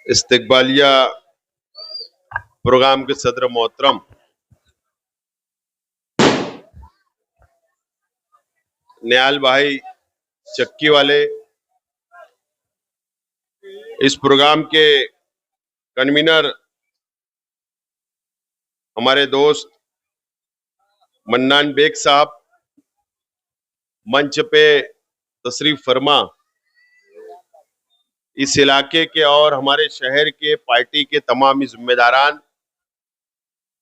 इस्तकबालिया programme के सदर मोहतरम निहाल भाई चक्की वाले, इस प्रोग्राम के कन्वीनर हमारे दोस्त मन्नान बेग साहब, मंच पे तशरीफ फरमा, इस इलाके के और हमारे शहर के पार्टी के तमाम जिम्मेदारान,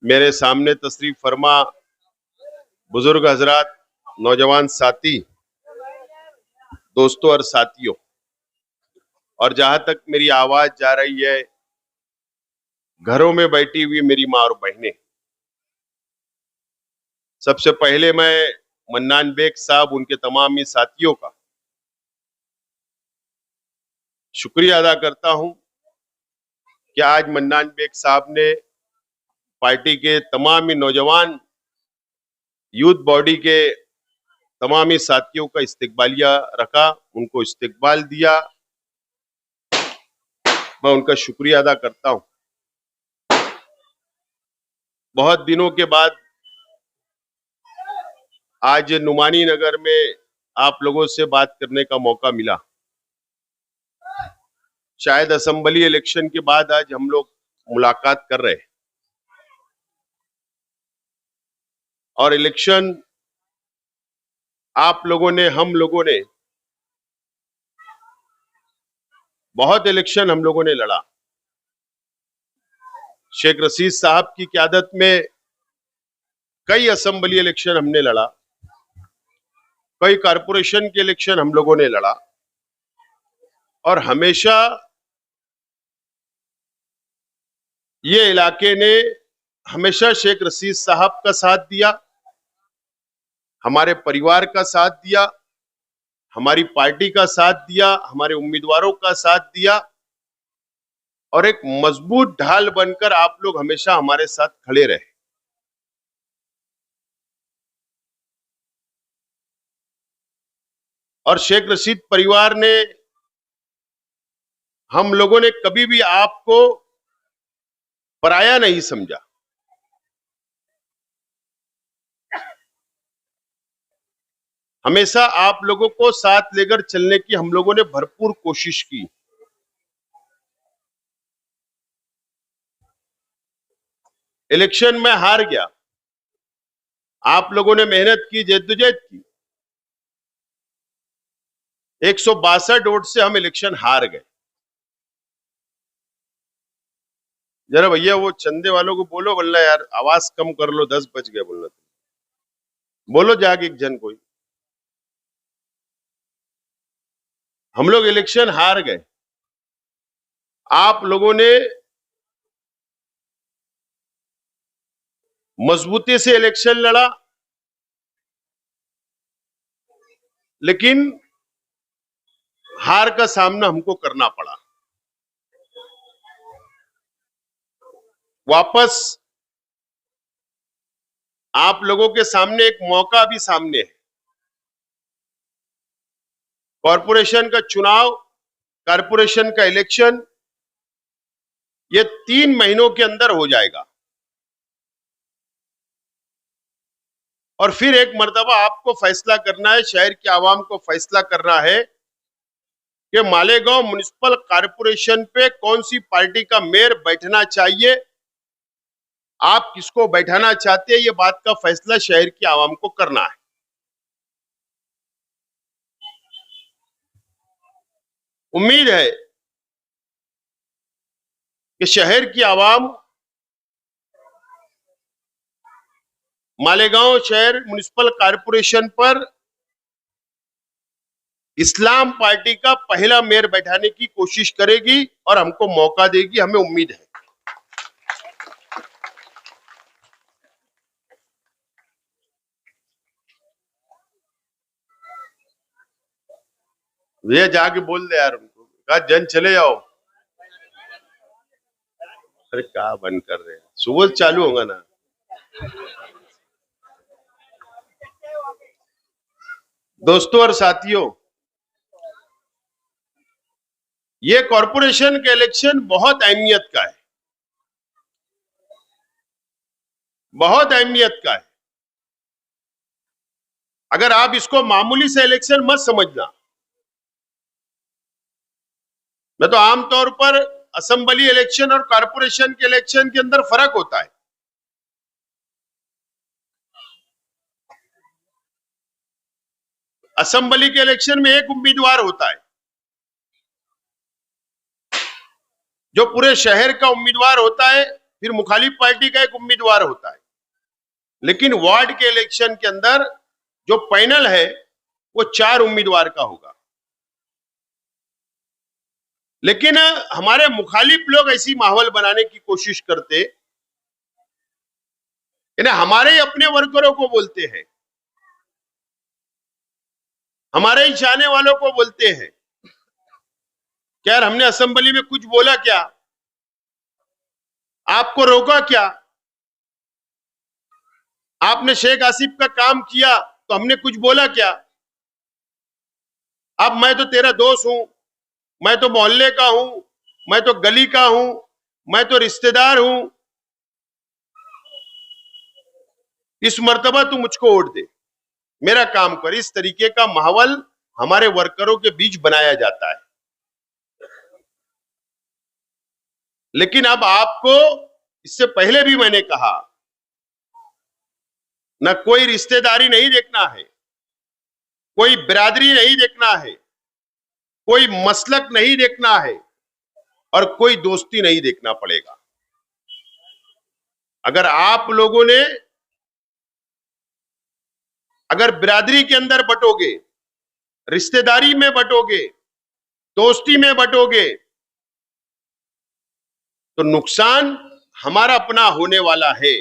मेरे सामने तशरीफ फरमा बुजुर्ग हजरात, नौजवान साथी, दोस्तों और साथियों, और जहां तक मेरी आवाज जा रही है, घरों में बैठी हुई मेरी माँ और बहनें, सबसे पहले मैं मन्नान बेग साहब, उनके तमाम ही साथियों का शुक्रिया अदा करता हूं कि आज मन्नान बेग साहब ने पार्टी के तमाम ही नौजवान यूथ बॉडी के तमाम ही साथियों का इस्तकबालिया रखा, उनको इस्तकबाल दिया। मैं उनका शुक्रिया अदा करता हूं। बहुत दिनों के बाद आज नुमानी नगर में आप लोगों से बात करने का मौका मिला। शायद असेंबली इलेक्शन के बाद आज हम लोग मुलाकात कर रहे हैं, और इलेक्शन आप लोगों ने, हम लोगों ने बहुत इलेक्शन हम लोगों ने लड़ा। शेख रशीद साहब की क़यादत में कई असेंबली इलेक्शन हमने लड़ा, कई कारपोरेशन के इलेक्शन हम लोगों ने लड़ा, और हमेशा ये इलाके ने हमेशा शेख रशीद साहब का साथ दिया, हमारे परिवार का साथ दिया, हमारी पार्टी का साथ दिया, हमारे उम्मीदवारों का साथ दिया, और एक मजबूत ढाल बनकर आप लोग हमेशा हमारे साथ खड़े रहे। और शेख रशीद परिवार ने, हम लोगों ने कभी भी आपको पराया नहीं समझा। हमेशा आप लोगों को साथ लेकर चलने की हम लोगों ने भरपूर कोशिश की। इलेक्शन में हार गया, आप लोगों ने मेहनत की, जद्दोजहद की, 162 वोट से हम इलेक्शन हार गए। जरा भैया वो चंदे वालों को बोलो, बोलना यार आवाज कम कर लो, 10 बज गए बोलना, बोलो जाके एक जन कोई। हम लोग इलेक्शन हार गए, आप लोगों ने मजबूती से इलेक्शन लड़ा, लेकिन हार का सामना हमको करना पड़ा। वापस आप लोगों के सामने एक मौका भी सामने है। कॉरपोरेशन का चुनाव, कॉरपोरेशन का इलेक्शन ये 3 महीनों के अंदर हो जाएगा, और फिर एक मर्तबा आपको फैसला करना है, शहर की आवाम को फैसला करना है कि मालेगांव म्युनिसिपल कॉरपोरेशन पे कौन सी पार्टी का मेयर बैठना चाहिए, आप किसको बैठाना चाहते हैं, ये बात का फैसला शहर की आवाम को करना है। उम्मीद है कि शहर की आवाम मालेगांव शहर म्युनिसिपल कॉरपोरेशन पर इस्लाम पार्टी का पहला मेयर बैठाने की कोशिश करेगी और हमको मौका देगी, हमें उम्मीद है। वे जाके बोल दे यार उनको, कहा जन चले जाओ। अरे क्या बंद कर रहे हैं, सुबह चालू होगा ना। दोस्तों और साथियों, ये कॉरपोरेशन के इलेक्शन बहुत अहमियत का है, बहुत अहमियत का है। अगर आप इसको मामूली से इलेक्शन मत समझना। मैं तो आमतौर पर असेंबली इलेक्शन और कॉरपोरेशन के इलेक्शन के अंदर फर्क होता है। असेंबली के इलेक्शन में एक उम्मीदवार होता है जो पूरे शहर का उम्मीदवार होता है, फिर मुखालिफ पार्टी का एक उम्मीदवार होता है। लेकिन वार्ड के इलेक्शन के अंदर जो पैनल है वो 4 उम्मीदवार का होगा। लेकिन हमारे मुखालिफ लोग ऐसी माहौल बनाने की कोशिश करते, यानी हमारे ही अपने वर्करों को बोलते हैं, हमारे ही चाहने वालों को बोलते हैं कि यार हमने असेंबली में कुछ बोला क्या, आपको रोका क्या, आपने शेख आसिफ का काम किया तो हमने कुछ बोला क्या, अब मैं तो तेरा दोस्त हूं, मैं तो मोहल्ले का हूं, मैं तो गली का हूं, मैं तो रिश्तेदार हूं, इस मर्तबा तू मुझको वोट दे, मेरा काम कर। इस तरीके का माहौल हमारे वर्करों के बीच बनाया जाता है। लेकिन अब आपको, इससे पहले भी मैंने कहा, न कोई रिश्तेदारी नहीं देखना है, कोई बिरादरी नहीं देखना है, कोई मसलक नहीं देखना है और कोई दोस्ती नहीं देखना पड़ेगा। अगर आप लोगों ने अगर बिरादरी के अंदर बटोगे, रिश्तेदारी में बटोगे, दोस्ती में बटोगे, तो नुकसान हमारा अपना होने वाला है,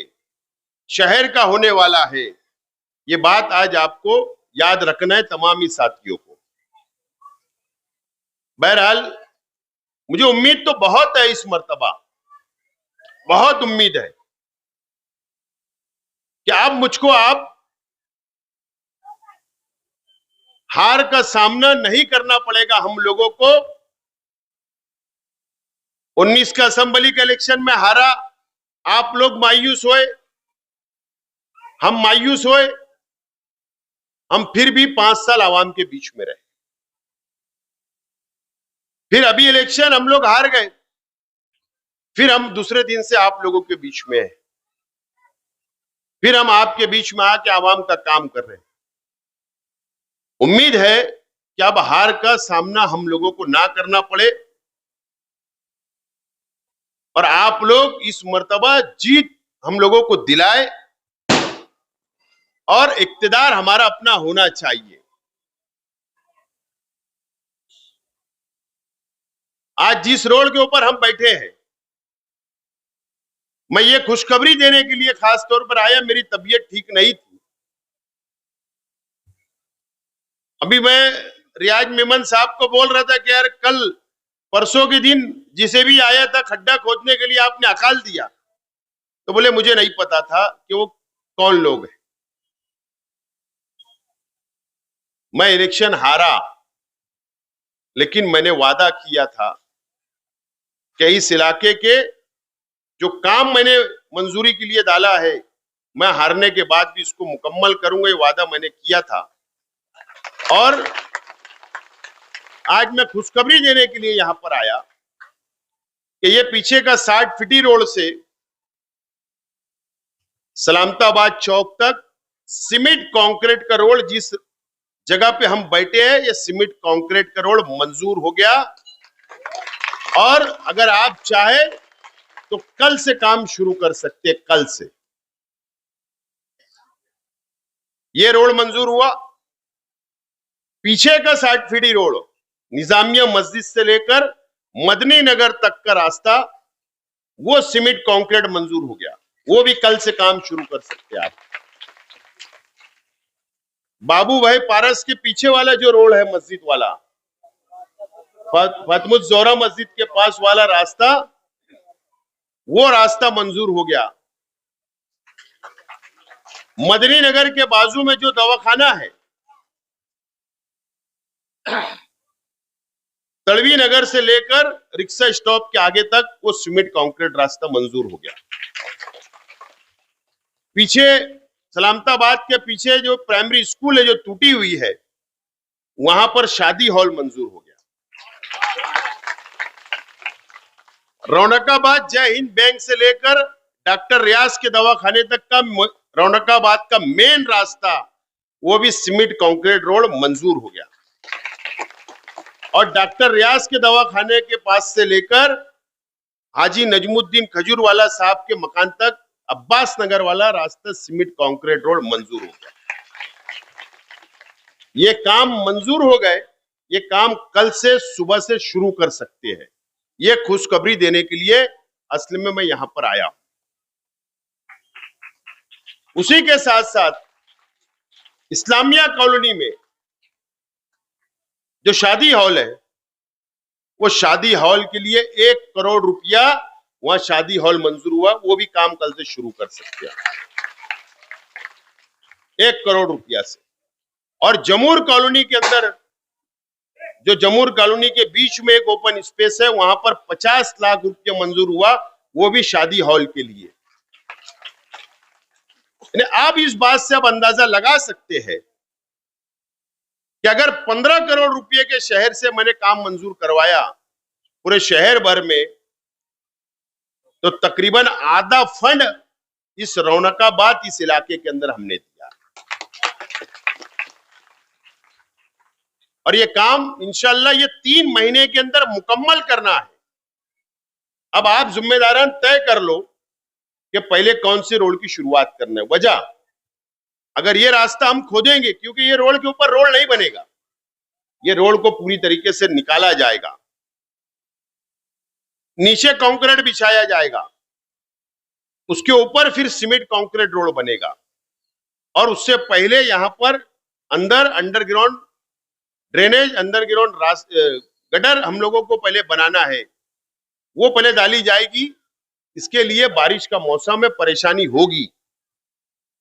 शहर का होने वाला है। ये बात आज आपको याद रखना है, तमामी साथियों को। बहरहाल मुझे उम्मीद तो बहुत है, इस मर्तबा बहुत उम्मीद है कि आप मुझको हार का सामना नहीं करना पड़ेगा। हम लोगों को 19 का असेंबली के इलेक्शन में हारा, आप लोग मायूस हुए, हम मायूस हुए, हम फिर भी 5 साल आवाम के बीच में रहे। फिर अभी इलेक्शन हम लोग हार गए, फिर हम दूसरे दिन से आप लोगों के बीच में हैं, फिर हम आपके बीच में आके आवाम का काम कर रहे हैं। उम्मीद है कि अब हार का सामना हम लोगों को ना करना पड़े और आप लोग इस मर्तबा जीत हम लोगों को दिलाए और इक्तिदार हमारा अपना होना चाहिए। आज जिस रोड के ऊपर हम बैठे हैं, मैं ये खुशखबरी देने के लिए खास तौर पर आया। मेरी तबीयत ठीक नहीं थी। अभी मैं रियाज मेमन साहब को बोल रहा था कि यार कल परसों के दिन जिसे भी आया था खड्डा खोदने के लिए आपने हकाल दिया, तो बोले मुझे नहीं पता था कि वो कौन लोग हैं। मैं इलेक्शन हारा, लेकिन मैंने वादा किया था कि इस इलाके के जो काम मैंने मंजूरी के लिए डाला है, मैं हारने के बाद भी इसको मुकम्मल करूंगा। ये वादा मैंने किया था और आज मैं खुशखबरी देने के लिए यहां पर आया कि ये पीछे का 60 फीटी रोड से सलामताबाद चौक तक सीमेंट कंक्रीट का रोड, जिस जगह पे हम बैठे हैं, ये सीमेंट कंक्रीट का रोड मंजूर हो गया और अगर आप चाहे तो कल से काम शुरू कर सकते हैं। कल से ये रोड मंजूर हुआ। पीछे का 60 फीटी रोड निजामिया मस्जिद से लेकर मदनी नगर तक का रास्ता, वो सीमेंट कंक्रीट मंजूर हो गया, वो भी कल से काम शुरू कर सकते हैं आप। बाबू भाई पारस के पीछे वाला जो रोड है मस्जिद वाला, फातिमुज जोहरा मस्जिद के पास वाला रास्ता, वो रास्ता मंजूर हो गया। मदनी नगर के बाजू में जो दवाखाना है, तड़वी नगर से लेकर रिक्शा स्टॉप के आगे तक वो सीमेंट कंक्रीट रास्ता मंजूर हो गया। पीछे सलामताबाद के पीछे जो प्राइमरी स्कूल है जो टूटी हुई है, वहां पर शादी हॉल मंजूर हो गया। रौनकाबाद जय हिंद बैंक से लेकर डॉक्टर रियाज के दवाखाने तक का रौनकाबाद का मेन रास्ता वो भी सीमेंट कंक्रीट रोड मंजूर हो गया। और डॉक्टर रियाज के दवाखाने के पास से लेकर हाजी नजमुद्दीन खजूरवाला साहब के मकान तक अब्बास नगर वाला रास्ता सीमेंट कंक्रीट रोड मंजूर हो गया। ये काम मंजूर हो गए, ये काम कल से सुबह से शुरू कर सकते हैं। ये खुशखबरी देने के लिए असली में मैं यहां पर आया हूं। उसी के साथ साथ इस्लामिया कॉलोनी में जो शादी हॉल है, वो शादी हॉल के लिए 1 करोड़ रुपया वहां शादी हॉल मंजूर हुआ, वो भी काम कल से शुरू कर सकते हैं 1 करोड़ रुपया से। और जमूर कॉलोनी के अंदर, जो जमूर कॉलोनी के बीच में एक ओपन स्पेस है, वहां पर 50 लाख रुपया मंजूर हुआ, वो भी शादी हॉल के लिए। आप इस बात से अब अंदाजा लगा सकते हैं कि अगर 15 करोड़ रुपए के शहर से मैंने काम मंजूर करवाया पूरे शहर भर में, तो तकरीबन आधा फंड इस रौनकाबाद इस इलाके के अंदर हमने दिया। और ये काम इंशाल्लाह ये 3 महीने के अंदर मुकम्मल करना है। अब आप जिम्मेदारान तय कर लो कि पहले कौन से रोड की शुरुआत करना है। वजह, अगर ये रास्ता हम खोदेंगे, क्योंकि ये रोड के ऊपर रोड नहीं बनेगा, ये रोड को पूरी तरीके से निकाला जाएगा, नीचे कंक्रीट बिछाया जाएगा, उसके ऊपर फिर सीमेंट कंक्रीट रोड बनेगा। और उससे पहले यहां पर अंदर अंडरग्राउंड ड्रेनेज, अंडरग्राउंड गटर हम लोगों को पहले बनाना है, वो पहले डाली जाएगी। इसके लिए बारिश का मौसम में परेशानी होगी,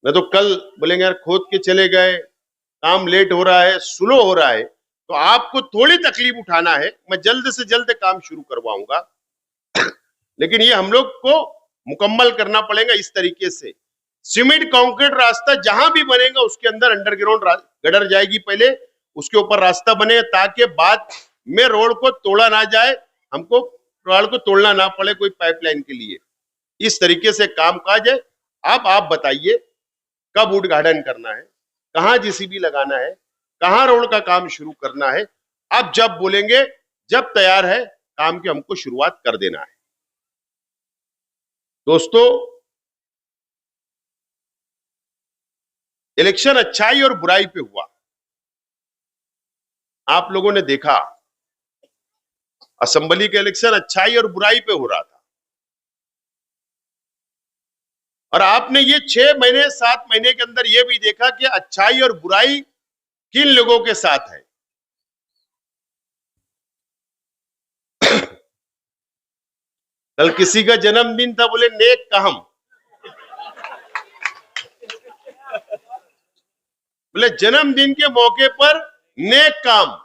नहीं तो कल बोलेंगे यार खोद के चले गए, काम लेट हो रहा है, स्लो हो रहा है, तो आपको थोड़ी तकलीफ उठाना है। मैं जल्द से जल्द काम शुरू करवाऊंगा, लेकिन ये हम लोग को मुकम्मल करना पड़ेगा इस तरीके से। सीमेंट कंक्रीट रास्ता जहां भी बनेगा उसके अंदर अंडरग्राउंड गटर जाएगी पहले, उसके ऊपर रास्ता बने, ताकि बाद में रोड को तोड़ा ना जाए, हमको रोड को तोड़ना ना पड़े कोई पाइपलाइन के लिए। इस तरीके से काम काज है। अब आप बताइए कब उद्घाटन करना है, कहां जेसीबी लगाना है, कहां रोड का काम शुरू करना है। आप जब बोलेंगे, जब तैयार है काम की, हमको शुरुआत कर देना है। दोस्तों, इलेक्शन अच्छाई और बुराई पे हुआ। आप लोगों ने देखा असेंबली का इलेक्शन अच्छाई और बुराई पे हो रहा था, और आपने ये 6 महीने 7 महीने के अंदर ये भी देखा कि अच्छाई और बुराई किन लोगों के साथ है। कल किसी का जन्मदिन था, बोले नेक काम, बोले जन्मदिन के मौके पर नेक काम।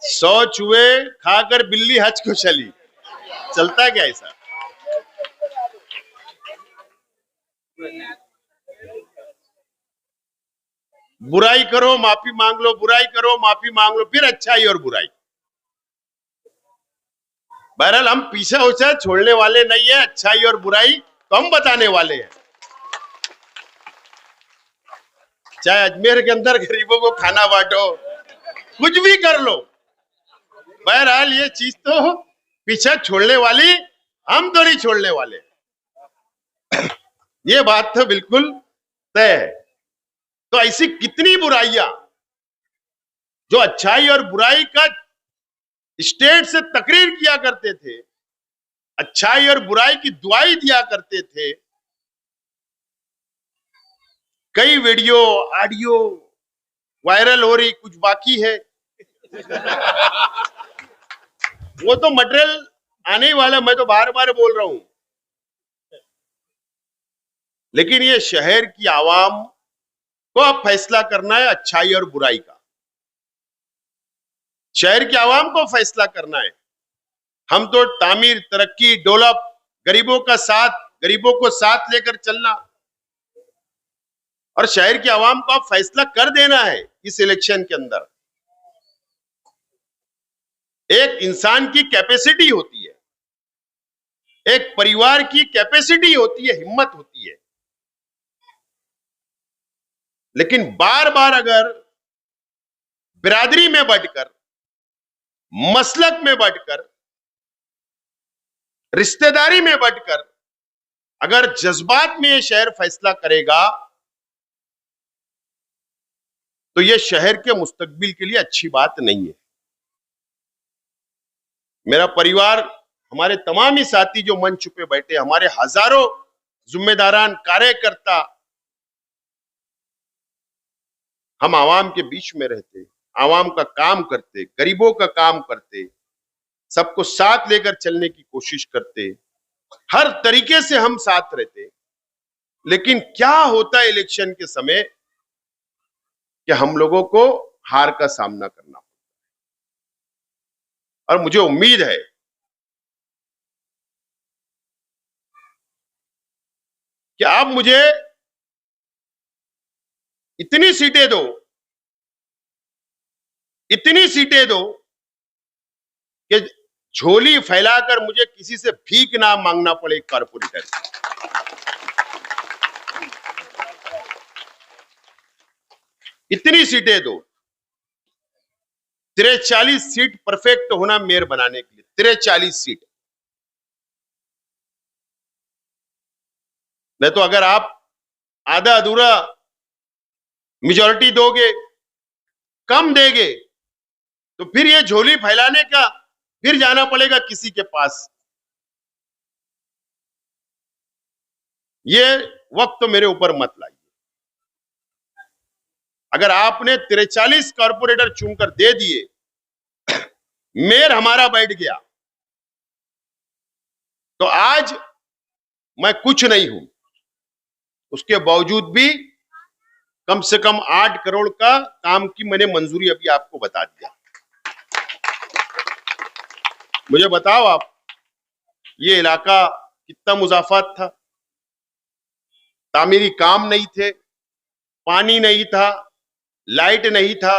100 चूहे खाकर बिल्ली हज को चली, चलता क्या ऐसा? बुराई करो माफी मांग लो, बुराई करो माफी मांग लो, फिर अच्छाई और बुराई। बहरहाल हम पीछा उछा छोड़ने वाले नहीं है, अच्छाई और बुराई तो हम बताने वाले हैं। चाहे अजमेर के अंदर गरीबों को खाना बांटो, कुछ भी कर लो, बहरहाल ये चीज तो पीछा छोड़ने वाली हम तो नहीं छोड़ने वाले। ये बात तो बिल्कुल तय है। तो ऐसी कितनी बुराइयां जो अच्छाई और बुराई का स्टेट से तकरीर किया करते थे, अच्छाई और बुराई की दुआई दिया करते थे। कई वीडियो ऑडियो वायरल हो रही, कुछ बाकी है। वो तो मटेरियल आने ही वाला, मैं तो बार बार बोल रहा हूं। लेकिन ये शहर की आवाम को अब फैसला करना है अच्छाई और बुराई का। शहर की आवाम को फैसला करना है। हम तो तामीर, तरक्की, डेवलप, गरीबों का साथ, गरीबों को साथ लेकर चलना, और शहर की आवाम को अब फैसला कर देना है इस इलेक्शन के अंदर। एक इंसान की कैपेसिटी होती है, एक परिवार की कैपेसिटी होती है, हिम्मत होती है, लेकिन बार बार अगर बिरादरी में बढ़कर, मसलक में बढ़कर, रिश्तेदारी में बढ़कर अगर जज्बात में यह शहर फैसला करेगा तो यह शहर के मुस्तकबिल के लिए अच्छी बात नहीं है। मेरा परिवार, हमारे तमाम ही साथी जो मंच पे बैठे, हमारे हजारों जिम्मेदारान कार्यकर्ता, हम आवाम के बीच में रहते, आवाम का काम करते, गरीबों का काम करते, सबको साथ लेकर चलने की कोशिश करते, हर तरीके से हम साथ रहते। लेकिन क्या होता है इलेक्शन के समय कि हम लोगों को हार का सामना करना पड़ता है। और मुझे उम्मीद है कि आप मुझे इतनी सीटें दो, इतनी सीटें दो कि झोली फैलाकर मुझे किसी से भीख ना मांगना पड़े कारपोरेटर। इतनी सीटें दो, 43 सीट परफेक्ट होना मेयर बनाने के लिए, 43 सीट। नहीं तो अगर आप आधा अधूरा मेजॉरिटी दोगे, कम देंगे, तो फिर ये झोली फैलाने का फिर जाना पड़ेगा किसी के पास। ये वक्त तो मेरे ऊपर मत लाइए। अगर आपने 43 कारपोरेटर चुनकर दे दिए, मेयर हमारा बैठ गया, तो आज मैं कुछ नहीं हूं, उसके बावजूद भी कम से कम 8 करोड़ का काम की मैंने मंजूरी अभी आपको बता दिया। मुझे बताओ आप, ये इलाका कितना मुजाफात था, तामीरी काम नहीं थे, पानी नहीं था, लाइट नहीं था,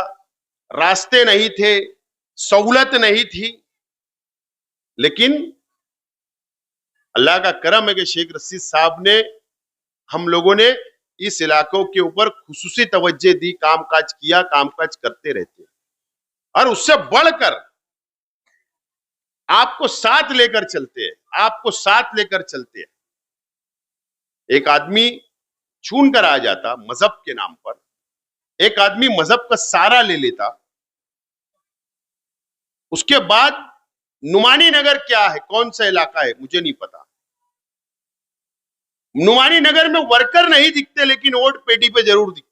रास्ते नहीं थे, सहूलत नहीं थी, लेकिन अल्लाह का करम है कि शेख रशीद साहब ने, हम लोगों ने इस इलाकों के ऊपर खुसूसी तवज्जो दी, कामकाज किया, कामकाज करते रहते। और उससे बढ़कर आपको साथ लेकर चलते हैं, आपको साथ लेकर चलते हैं। एक आदमी चुन कर आ जाता मजहब के नाम पर, एक आदमी मजहब का सहारा ले लेता, उसके बाद नुमानी नगर क्या है, कौन सा इलाका है, मुझे नहीं पता। नुमानी नगर में वर्कर नहीं दिखते, लेकिन वोट पेटी पे जरूर दिखती।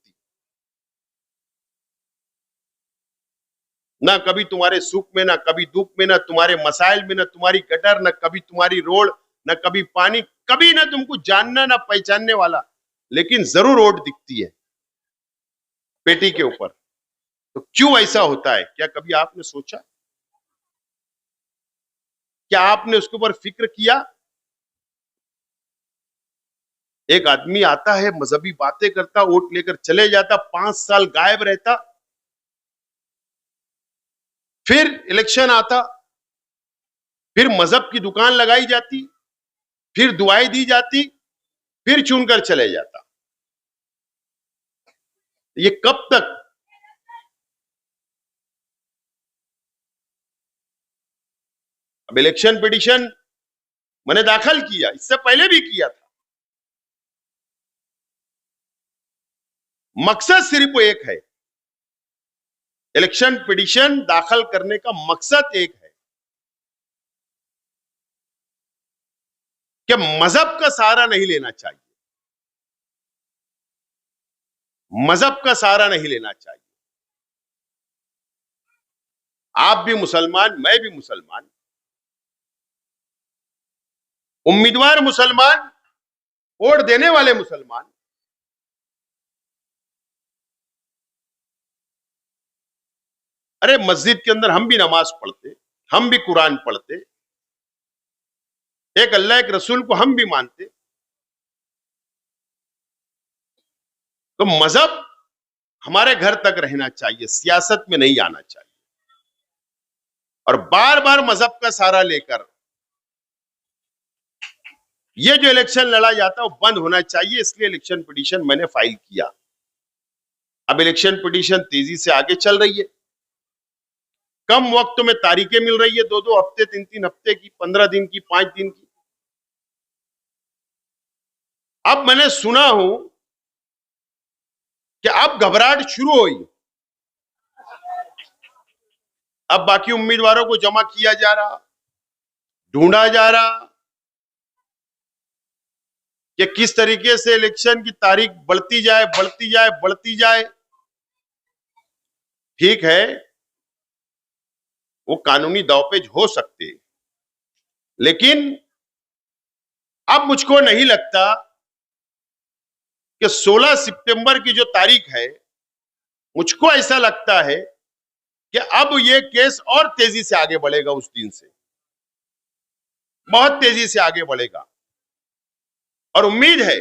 ना कभी तुम्हारे सुख में, ना कभी दुख में, ना तुम्हारे मसाइल में, ना तुम्हारी गटर, ना कभी तुम्हारी रोड, ना कभी पानी, कभी ना तुमको जानना ना पहचानने वाला, लेकिन जरूर वोट दिखती है पेटी के ऊपर। तो क्यों ऐसा होता है, क्या कभी आपने सोचा? क्या आपने उसके ऊपर फिक्र किया? एक आदमी आता है, मजहबी बातें करता, वोट लेकर चले जाता, 5 साल गायब रहता, फिर इलेक्शन आता, फिर मजहब की दुकान लगाई जाती, फिर दुआएं दी जाती, फिर चुनकर चले जाता। ये कब तक? अब इलेक्शन पिटीशन मैंने दाखिल किया, इससे पहले भी किया था। मकसद सिर्फ एक है, इलेक्शन पिटीशन दाखिल करने का मकसद एक है कि मजहब का सहारा नहीं लेना चाहिए, मजहब का सहारा नहीं लेना चाहिए। आप भी मुसलमान, मैं भी मुसलमान, उम्मीदवार मुसलमान, वोट देने वाले मुसलमान, अरे मस्जिद के अंदर हम भी नमाज पढ़ते, हम भी कुरान पढ़ते, एक अल्लाह एक रसूल को हम भी मानते। तो मजहब हमारे घर तक रहना चाहिए, सियासत में नहीं आना चाहिए। और बार बार मजहब का सहारा लेकर ये जो इलेक्शन लड़ा जाता है वो बंद होना चाहिए। इसलिए इलेक्शन पिटीशन मैंने फाइल किया। अब इलेक्शन पिटीशन तेजी से आगे चल रही है, कम वक्त में तारीखें मिल रही है, 2-2 हफ्ते, 3-3 हफ्ते की, 15 दिन की, 5 दिन की। अब मैंने सुना हूं कि अब घबराहट शुरू हुई, अब बाकी उम्मीदवारों को जमा किया जा रहा, ढूंढा जा रहा कि किस तरीके से इलेक्शन की तारीख बढ़ती जाए, बढ़ती जाए, बढ़ती जाए। ठीक है, वो कानूनी दांवपेच हो सकते हैं, लेकिन अब मुझको नहीं लगता कि 16 सितंबर की जो तारीख है, मुझको ऐसा लगता है कि अब ये केस और तेजी से आगे बढ़ेगा, उस दिन से बहुत तेजी से आगे बढ़ेगा। और उम्मीद है,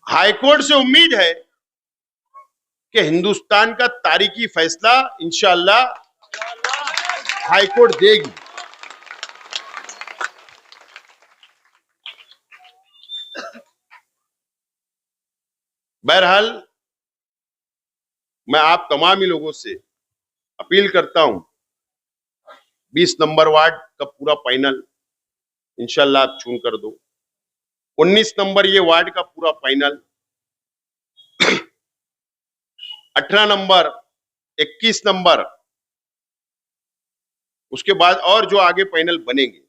हाईकोर्ट से उम्मीद है कि हिंदुस्तान का तारीखी फैसला इंशाअल्लाह हाईकोर्ट देगी। बहरहाल मैं आप तमाम ही लोगों से अपील करता हूं, 20 नंबर वार्ड का पूरा पैनल इंशाअल्लाह आप चुन कर दो, 19 नंबर ये वार्ड का पूरा पैनल, 18 नंबर, 21 नंबर, उसके बाद और जो आगे पैनल बनेंगे,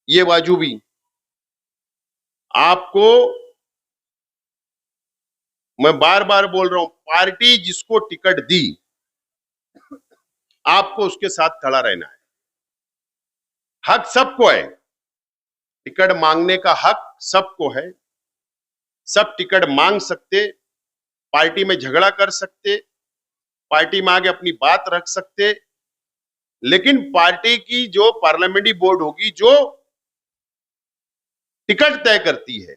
ये बाजू भी आपको मैं बार बार बोल रहा हूं, पार्टी जिसको टिकट दी आपको उसके साथ खड़ा रहना है। हक सबको है, टिकट मांगने का हक सबको है, सब टिकट मांग सकते, पार्टी में झगड़ा कर सकते, पार्टी में आगे अपनी बात रख सकते, लेकिन पार्टी की जो पार्लियामेंट्री बोर्ड होगी जो टिकट तय करती है,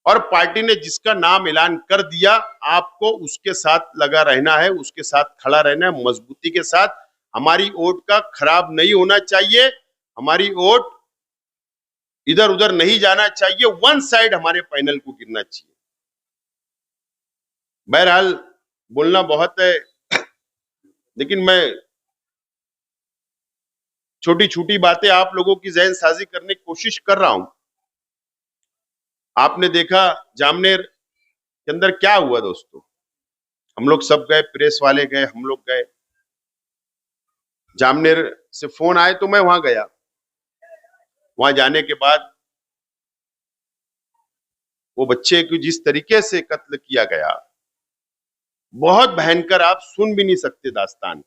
और पार्टी ने जिसका नाम ऐलान कर दिया, आपको उसके साथ लगा रहना है, उसके साथ खड़ा रहना है, मजबूती के साथ। हमारी वोट का खराब नहीं होना चाहिए, हमारी वोट इधर उधर नहीं जाना चाहिए, वन साइड हमारे पैनल को गिरना चाहिए। बहरहाल बोलना बहुत है, लेकिन मैं छोटी छोटी बातें आप लोगों की जहन साजी करने की कोशिश कर रहा हूं। आपने देखा जामनेर के अंदर क्या हुआ दोस्तों, हम लोग सब गए, प्रेस वाले गए, हम लोग गए, जामनेर से फोन आए तो मैं वहां गया। वहां जाने के बाद वो बच्चे को जिस तरीके से कत्ल किया गया, बहुत भयंकर, आप सुन भी नहीं सकते, दास्तान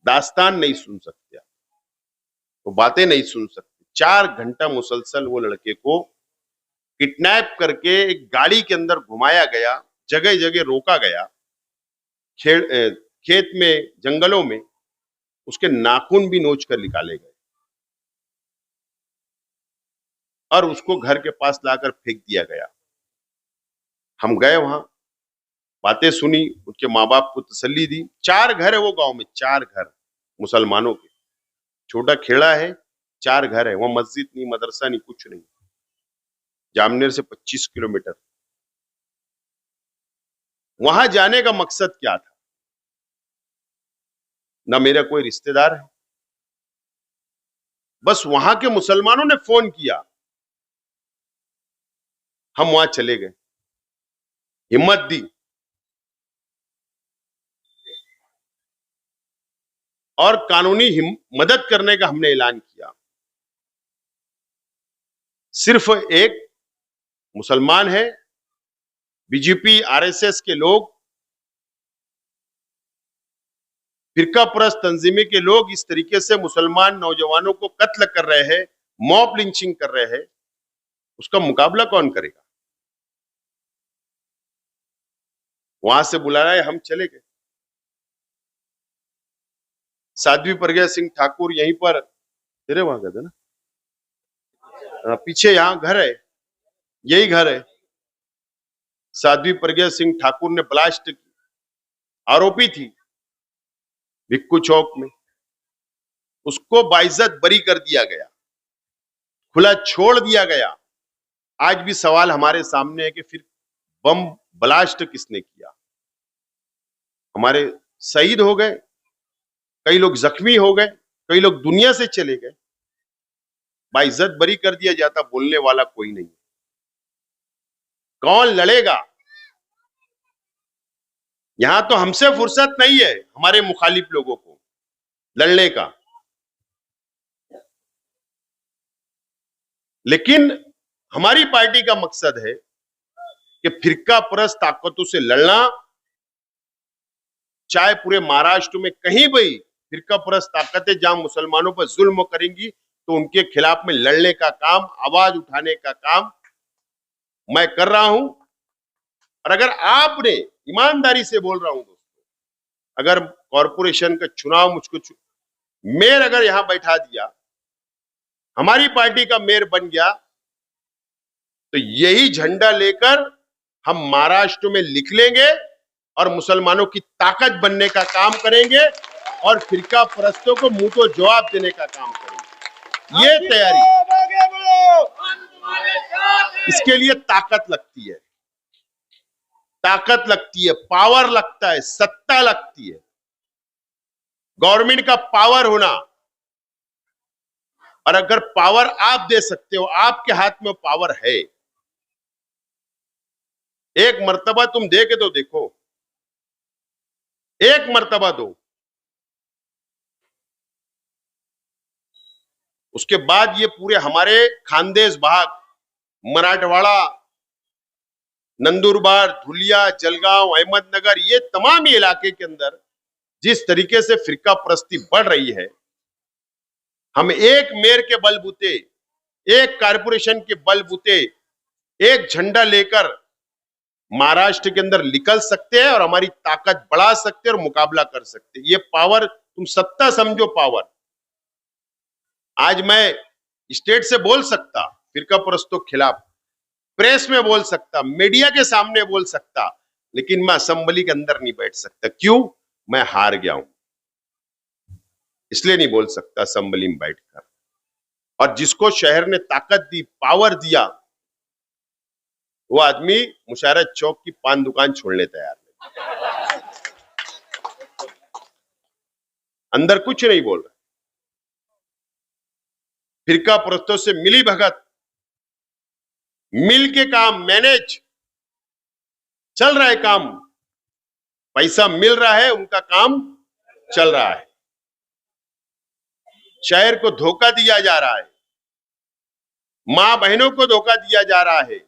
दास्तान नहीं सुन सकते, वो बातें नहीं सुन सकते। 4 घंटा मुसलसल वो लड़के को किडनैप करके एक गाड़ी के अंदर घुमाया गया, जगह जगह रोका गया, खेत में, जंगलों में उसके नाखून भी नोच कर निकाले गए और उसको घर के पास लाकर फेंक दिया गया। हम गए वहां, बातें सुनी, उसके माँ बाप को तसल्ली दी। 4 घर है वो गांव में, 4 घर मुसलमानों के, छोटा खेड़ा है, 4 घर है वहां, मस्जिद नहीं, मदरसा नहीं, कुछ नहीं। जामनेर से 25 किलोमीटर। वहां जाने का मकसद क्या था? ना मेरा कोई रिश्तेदार है, बस वहां के मुसलमानों ने फोन किया, हम वहां चले गए, हिम्मत दी और कानूनी मदद करने का हमने ऐलान किया। सिर्फ एक मुसलमान है, बीजेपी आरएसएस के लोग, फिरका परस्त तंजीमें के लोग इस तरीके से मुसलमान नौजवानों को कत्ल कर रहे हैं, मॉब लिंचिंग कर रहे हैं, उसका मुकाबला कौन करेगा? वहां से बुलाया है, हम चले गए। साध्वी प्रज्ञा सिंह ठाकुर यहीं पर, तेरे वहां गए थे ना, पीछे यहाँ घर है, यही घर है। साध्वी प्रज्ञा सिंह ठाकुर ने ब्लास्ट की, आरोपी थी भिक्खू चौक में, उसको बाइज्जत बरी कर दिया गया, खुला छोड़ दिया गया। आज भी सवाल हमारे सामने है कि फिर बम ब्लास्ट किसने किया? हमारे शहीद हो गए, कई लोग जख्मी हो गए, कई लोग दुनिया से चले गए, बाइज्जत बरी कर दिया जाता, बोलने वाला कोई नहीं। कौन लड़ेगा? यहां तो हमसे फुर्सत नहीं है हमारे मुखालिफ लोगों को लड़ने का, लेकिन हमारी पार्टी का मकसद है कि फिरका परस्त ताकतों से लड़ना। चाहे पूरे महाराष्ट्र में कहीं भी फिरका परस्त ताकतें जहां मुसलमानों पर जुल्म करेंगी तो उनके खिलाफ में लड़ने का काम, आवाज उठाने का काम मैं कर रहा हूं। और अगर आपने, ईमानदारी से बोल रहा हूं दोस्तों, अगर कॉरपोरेशन का चुनाव मुझको मेयर अगर यहां बैठा दिया, हमारी पार्टी का मेयर बन गया, तो यही झंडा लेकर हम महाराष्ट्र में निकलेंगे और मुसलमानों की ताकत बनने का काम करेंगे और फिरका परस्तों को मुंह तो जवाब देने का काम करेंगे। ये तैयारी, इसके लिए ताकत लगती है, ताकत लगती है, पावर लगता है, सत्ता लगती है, गवर्नमेंट का पावर होना। और अगर पावर आप दे सकते हो, आपके हाथ में पावर है, एक मर्तबा तुम दे के तो देखो, एक मर्तबा दो, उसके बाद ये पूरे हमारे खानदेश भाग, मराठवाड़ा, नंदुरबार, धुलिया, जलगांव, अहमदनगर, ये तमाम ही इलाके के अंदर जिस तरीके से फिरका परस्ती बढ़ रही है, हम एक मेयर के बलबूते, एक कारपोरेशन के बलबूते, एक झंडा लेकर महाराष्ट्र के अंदर निकल सकते हैं और हमारी ताकत बढ़ा सकते हैं और मुकाबला कर सकते हैं। ये पावर, तुम सत्ता समझो पावर। आज मैं स्टेट से बोल सकता फिरका परस्तों के खिलाफ, प्रेस में बोल सकता, मीडिया के सामने बोल सकता, लेकिन मैं असेंबली के अंदर नहीं बैठ सकता। क्यों? मैं हार गया हूं, इसलिए नहीं बोल सकता असेंबली में बैठकर। और जिसको शहर ने ताकत दी, पावर दिया, वो आदमी मुशारत चौक की पान दुकान छोड़ने तैयार है, अंदर कुछ नहीं बोल रहा। फिरका परस्तों से मिली भगत, मिल के काम, मैनेज चल रहा है, काम, पैसा मिल रहा है, उनका काम चल रहा है। शहर को धोखा दिया जा रहा है, मां बहनों को धोखा दिया जा रहा है,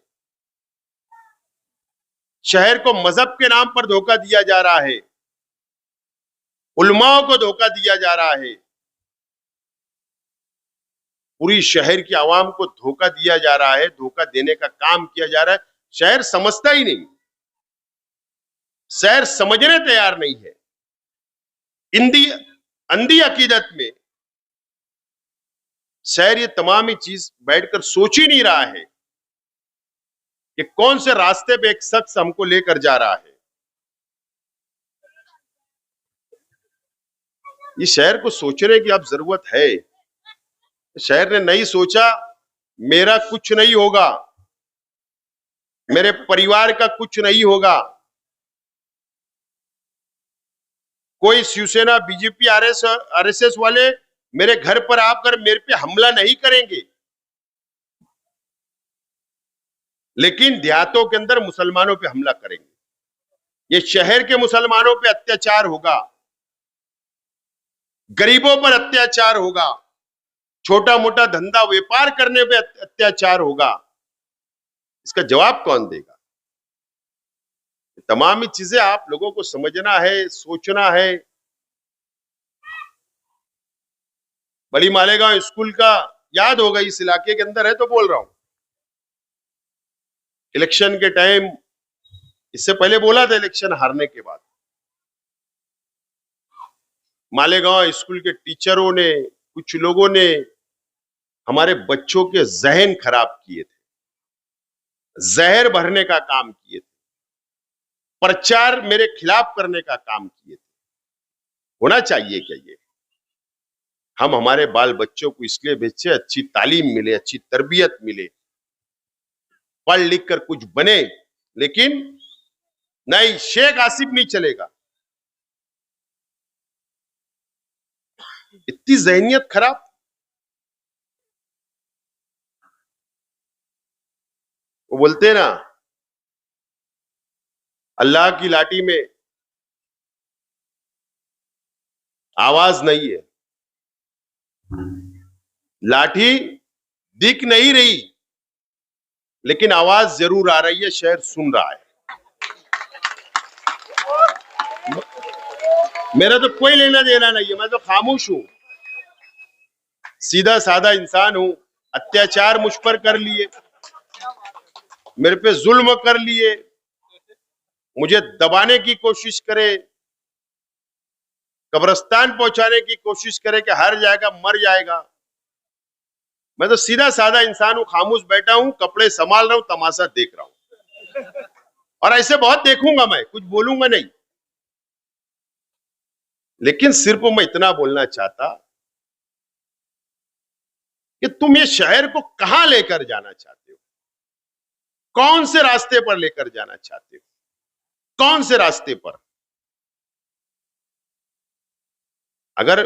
शहर को मजहब के नाम पर धोखा दिया जा रहा है, उलमाओं को धोखा दिया जा रहा है, पूरी शहर की आवाम को धोखा दिया जा रहा है, धोखा देने का काम किया जा रहा है। शहर समझता ही नहीं, शहर समझने तैयार नहीं है। अंधी अकीदत में शहर ये तमाम ही चीज बैठकर सोच ही नहीं रहा है कि कौन से रास्ते पे एक शख्स हमको लेकर जा रहा है। ये शहर को सोचने की अब जरूरत है। शहर ने नहीं सोचा, मेरा कुछ नहीं होगा, मेरे परिवार का कुछ नहीं होगा, कोई शिवसेना, बीजेपी, आरएसएस वाले मेरे घर पर आकर मेरे पे हमला नहीं करेंगे, लेकिन देहातों के अंदर मुसलमानों पे हमला करेंगे। ये शहर के मुसलमानों पे अत्याचार होगा, गरीबों पर अत्याचार होगा, छोटा मोटा धंधा व्यापार करने पे अत्याचार होगा। इसका जवाब कौन देगा? तमाम चीजें आप लोगों को समझना है, सोचना है। बड़ी मालेगांव स्कूल का याद होगा, इस इलाके के अंदर है तो बोल रहा हूं। इलेक्शन के टाइम इससे पहले बोला था इलेक्शन हारने के बाद। मालेगांव स्कूल के टीचरों ने, कुछ लोगों ने हमारे बच्चों के जहन खराब किए थे, जहर भरने का काम किए थे, प्रचार मेरे खिलाफ करने का काम किए थे। होना चाहिए क्या ये? हम हमारे बाल बच्चों को इसलिए भेजे अच्छी तालीम मिले, अच्छी तरबियत मिले, पढ़ लिख कर कुछ बने, लेकिन नहीं, शेख आसिफ नहीं चलेगा। इतनी जहनियत खराब। वो बोलते हैं ना, अल्लाह की लाठी में आवाज नहीं है, लाठी दिख नहीं रही लेकिन आवाज जरूर आ रही है, शहर सुन रहा है। मेरा तो कोई लेना देना नहीं है, मैं तो खामोश हूं, सीधा साधा इंसान हूं। अत्याचार मुझ पर कर लिए, मेरे पे जुल्म कर लिए, मुझे दबाने की कोशिश करे, कब्रिस्तान पहुंचाने की कोशिश करे कि हार जाएगा, मर जाएगा। मैं तो सीधा साधा इंसान हूं, खामोश बैठा हूं, कपड़े संभाल रहा हूं, तमाशा देख रहा हूं, और ऐसे बहुत देखूंगा, मैं कुछ बोलूंगा नहीं। लेकिन सिर्फ मैं इतना बोलना चाहता कि तुम ये शहर को कहां लेकर जाना चाहते हो, कौन से रास्ते पर लेकर जाना चाहते हो, कौन से रास्ते पर? अगर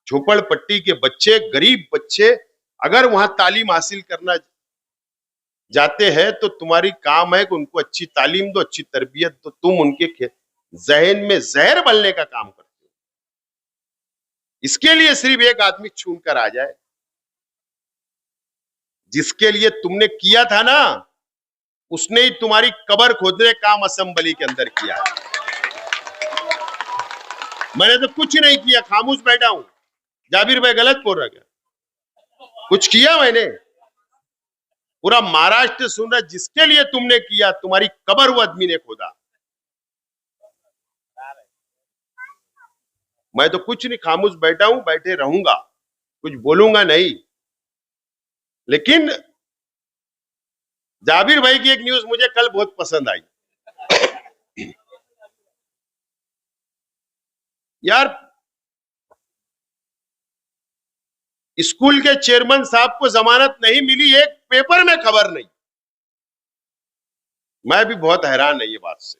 झोपड़पट्टी के बच्चे, गरीब बच्चे अगर वहां तालीम हासिल करना जाते हैं तो तुम्हारी काम है कि उनको अच्छी तालीम दो, अच्छी तरबियत दो। तुम उनके जहन में जहर भरने का काम करते हो। इसके लिए सिर्फ एक आदमी चुनकर आ जाए, जिसके लिए तुमने किया था ना, उसने ही तुम्हारी कब्र खोदने काम असेंबली के अंदर किया है। मैंने तो कुछ नहीं किया, खामोश बैठा हूं। जाबिर भाई गलत बोल रहा क्या? कुछ किया मैंने? पूरा महाराष्ट्र सुन रहा, जिसके लिए तुमने किया, तुम्हारी कब्र वो आदमी ने खोदा। मैं तो कुछ नहीं, खामोश बैठा हूं, बैठे रहूंगा, कुछ बोलूंगा नहीं। लेकिन जाबिर भाई की एक न्यूज मुझे कल बहुत पसंद आई। यार, स्कूल के चेयरमैन साहब को जमानत नहीं मिली, एक पेपर में खबर नहीं। मैं भी बहुत हैरान है ये बात से।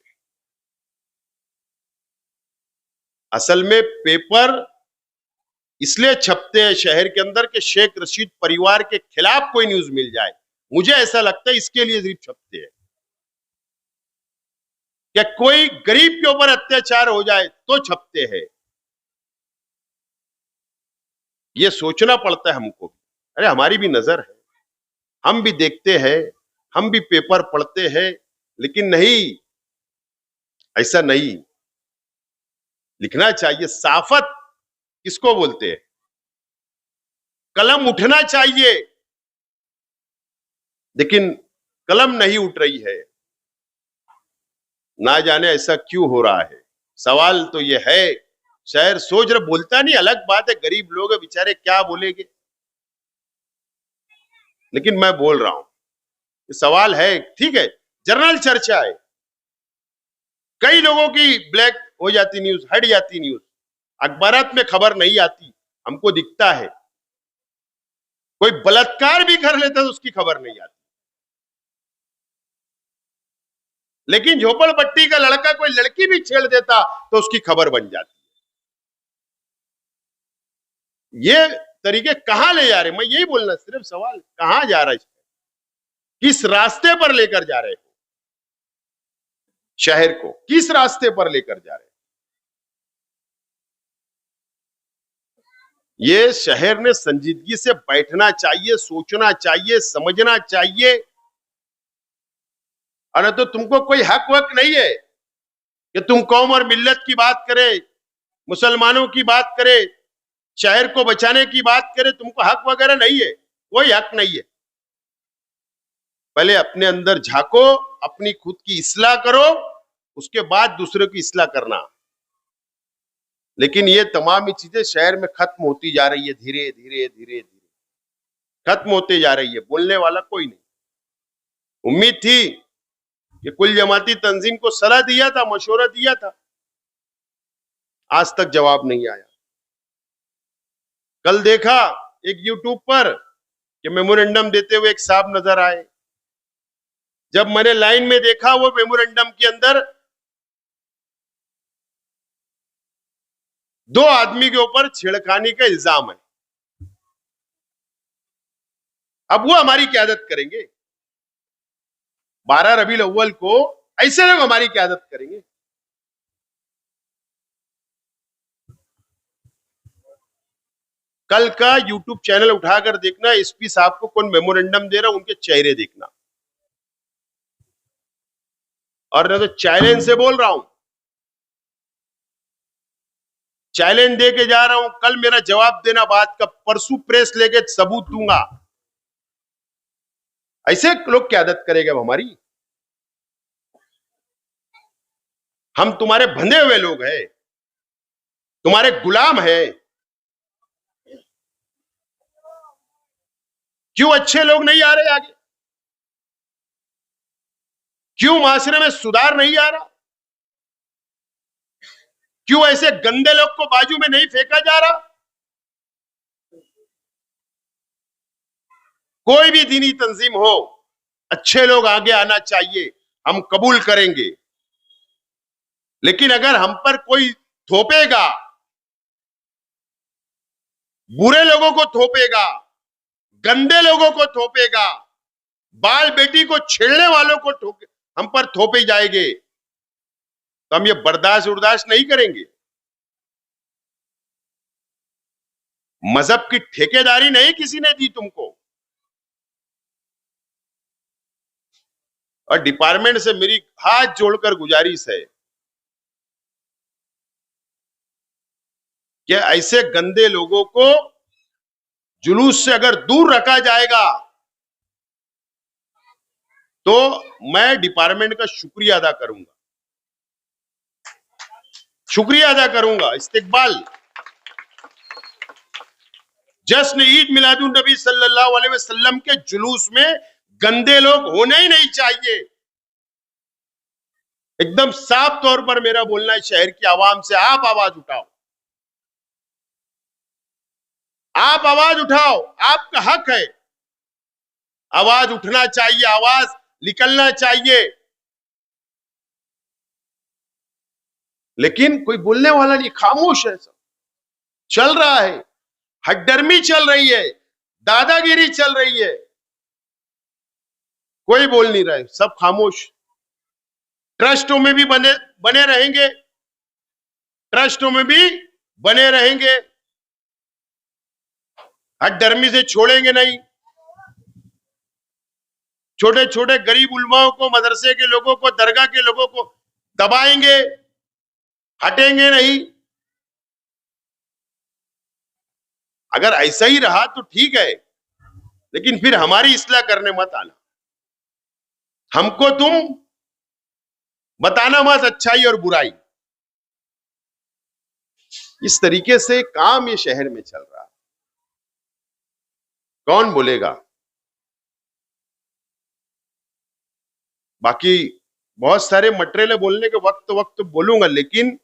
असल में पेपर इसलिए छपते हैं शहर के अंदर कि शेख रशीद परिवार के खिलाफ कोई न्यूज मिल जाए। मुझे ऐसा लगता है इसके लिए सिर्फ छपते हैं कि कोई गरीब के ऊपर अत्याचार हो जाए तो छपते हैं। ये सोचना पड़ता है हमको। अरे हमारी भी नजर है, हम भी देखते हैं, हम भी पेपर पढ़ते हैं, लेकिन नहीं, ऐसा नहीं लिखना चाहिए। साफत किसको बोलते हैं? कलम उठना चाहिए, लेकिन कलम नहीं उठ रही है। ना जाने ऐसा क्यों हो रहा है। सवाल तो ये है, शहर सोच रहा, बोलता नहीं, अलग बात है, गरीब लोग बेचारे क्या बोलेंगे, लेकिन मैं बोल रहा हूं, सवाल है, ठीक है, जर्नल चर्चा है, कई लोगों की ब्लैक हो जाती न्यूज, हट जाती न्यूज, अखबारात में खबर नहीं आती, हमको दिखता है। कोई बलात्कार भी कर लेता तो उसकी खबर नहीं आती, लेकिन झोपड़पट्टी का लड़का कोई लड़की भी छेड़ देता तो उसकी खबर बन जाती। ये तरीके कहां ले जा रहे? मैं यही बोलना, सिर्फ सवाल कहां जा रहा है, किस रास्ते पर लेकर जा रहे हो शहर को, किस रास्ते पर लेकर जा रहे हैं? ये शहर ने संजीदगी से बैठना चाहिए, सोचना चाहिए, समझना चाहिए। अरे तो तुमको कोई हक वक नहीं है कि तुम कौम और मिल्लत की बात करे, मुसलमानों की बात करे, शहर को बचाने की बात करे। तुमको हक वगैरह नहीं है, कोई हक नहीं है। पहले अपने अंदर झांको, अपनी खुद की इस्लाह करो, उसके बाद दूसरे की इस्लाह करना। लेकिन ये तमाम ही चीजें शहर में खत्म होती जा रही है, धीरे धीरे धीरे धीरे खत्म होते जा रही है। बोलने वाला कोई नहीं। उम्मीद थी कि कुल जमाती तंजीम को सलाह दिया था, मशवरा दिया था, आज तक जवाब नहीं आया। कल देखा एक यूट्यूब पर कि मेमोरेंडम देते हुए एक साहब नजर आए। जब मैंने लाइन में देखा, वो मेमोरेंडम के अंदर 2 आदमी के ऊपर छेड़खानी का इल्जाम है। अब वो हमारी क्यादत करेंगे? 12 रबीउल अव्वल को ऐसे लोग हमारी क्यादत करेंगे? कल का यूट्यूब चैनल उठाकर देखना, एसपी साहब को कौन मेमोरेंडम दे रहा, उनके चेहरे देखना। और मैं तो चैलेंज से बोल रहा हूं, चैलेंज दे के जा रहा हूं, कल मेरा जवाब देना बात का, परसों प्रेस लेके सबूत दूंगा। ऐसे लोग क्यादत करेंगे हमारी? हम तुम्हारे बंधे हुए लोग हैं, तुम्हारे गुलाम हैं। क्यों अच्छे लोग नहीं आ रहे आगे? क्यों माशरे में सुधार नहीं आ रहा? क्यों ऐसे गंदे लोग को बाजू में नहीं फेंका जा रहा? कोई भी दीनी तंजीम हो, अच्छे लोग आगे आना चाहिए, हम कबूल करेंगे। लेकिन अगर हम पर कोई थोपेगा, बुरे लोगों को थोपेगा, गंदे लोगों को थोपेगा, बाल बेटी को छेड़ने वालों को हम पर थोपे जाएंगे, तो हम ये बर्दाश्त नहीं करेंगे। मजहब की ठेकेदारी नहीं किसी ने दी तुमको। और डिपार्टमेंट से मेरी हाथ जोड़कर गुजारिश है कि ऐसे गंदे लोगों को जुलूस से अगर दूर रखा जाएगा तो मैं डिपार्टमेंट का शुक्रिया अदा करूंगा, शुक्रिया अदा करूंगा। इस्तिकबाल जश्न ईद मिलादुन नबी सल्लल्लाहु अलैहि वसल्लम के जुलूस में गंदे लोग होने ही नहीं चाहिए। एकदम साफ तौर पर मेरा बोलना है शहर की आवाम से, आप आवाज उठाओ, आप आवाज उठाओ, आपका हक है, आवाज उठना चाहिए, आवाज निकलना चाहिए। लेकिन कोई बोलने वाला नहीं, खामोश है, सब चल रहा है, हड्डर्मी चल रही है, दादागिरी चल रही है, कोई बोल नहीं रहा है, सब खामोश। ट्रस्टों में भी बने रहेंगे, ट्रस्टों में भी बने रहेंगे, हड्डर्मी से छोड़ेंगे नहीं। छोटे छोटे गरीब उलमाओं को, मदरसे के लोगों को, दरगाह के लोगों को दबाएंगे, हटेंगे नहीं। अगर ऐसा ही रहा तो ठीक है, लेकिन फिर हमारी इस्लाह करने मत आना, हमको तुम बताना मत अच्छाई और बुराई। इस तरीके से काम ये शहर में चल रहा है, कौन बोलेगा? बाकी बहुत सारे मटेरियल बोलने के वक्त बोलूंगा, लेकिन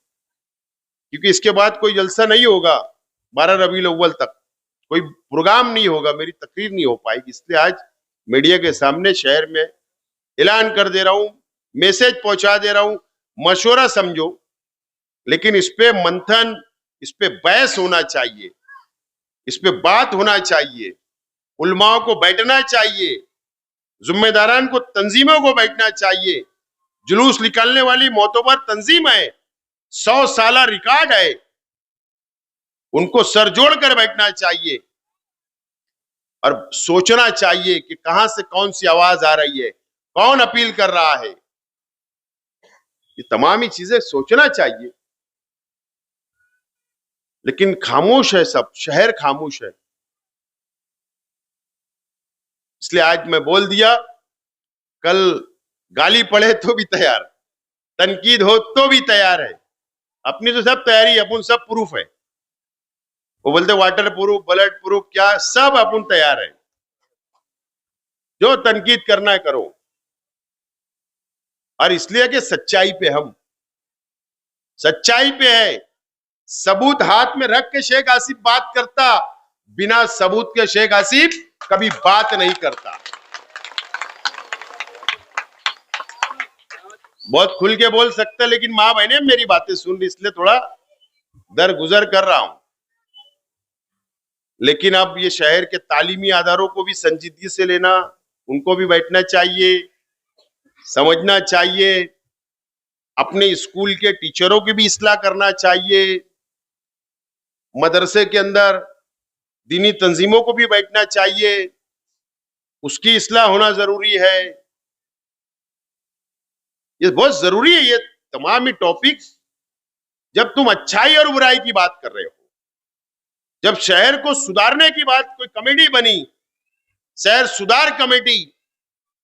क्योंकि इसके बाद कोई जलसा नहीं होगा, 12 रबीउल अव्वल तक कोई प्रोग्राम नहीं होगा, मेरी तकरीर नहीं हो पाएगी, इसलिए आज मीडिया के सामने शहर में ऐलान कर दे रहा हूं, मैसेज पहुंचा दे रहा हूं, मशवरा समझो, लेकिन इस पे मंथन, इस पे बहस होना चाहिए, इस पे बात होना चाहिए, उलमाओं को बैठना चाहिए, जिम्मेदारान को, तंजीमों को बैठना चाहिए। जुलूस निकालने वाली मोतबर तंजीम है, 100 साल रिकॉर्ड है, उनको सर जोड़कर बैठना चाहिए और सोचना चाहिए कि कहां से कौन सी आवाज आ रही है, कौन अपील कर रहा है। ये तमाम ही चीजें सोचना चाहिए, लेकिन खामोश है सब, शहर खामोश है। इसलिए आज मैं बोल दिया कल गाली पड़े तो भी तैयार, तनकीद हो तो भी तैयार है। अपनी तो सब तैयारी है, अपन सब प्रूफ है। वो बोलते वाटर प्रूफ, बुलेट प्रूफ, क्या सब अपन तैयार है। जो तनकीद करना है करो। और इसलिए कि सच्चाई पे हम, सच्चाई पे है। सबूत हाथ में रख के शेख आसिफ बात करता, बिना सबूत के शेख आसिफ कभी बात नहीं करता। बहुत खुल के बोल सकता, लेकिन मां बहने मेरी बातें सुन रही, इसलिए थोड़ा दर गुजर कर रहा हूं। लेकिन अब ये शहर के तालीमी आधारों को भी संजीदगी से लेना, उनको भी बैठना चाहिए, समझना चाहिए। अपने स्कूल के टीचरों की भी इस्लाह करना चाहिए। मदरसे के अंदर दीनी तंजीमों को भी बैठना चाहिए, उसकी इस्लाह होना जरूरी है। ये बहुत जरूरी है। ये तमाम ही टॉपिक, जब तुम अच्छाई और बुराई की बात कर रहे हो, जब शहर को सुधारने की बात, कोई कमेटी बनी, शहर सुधार कमेटी,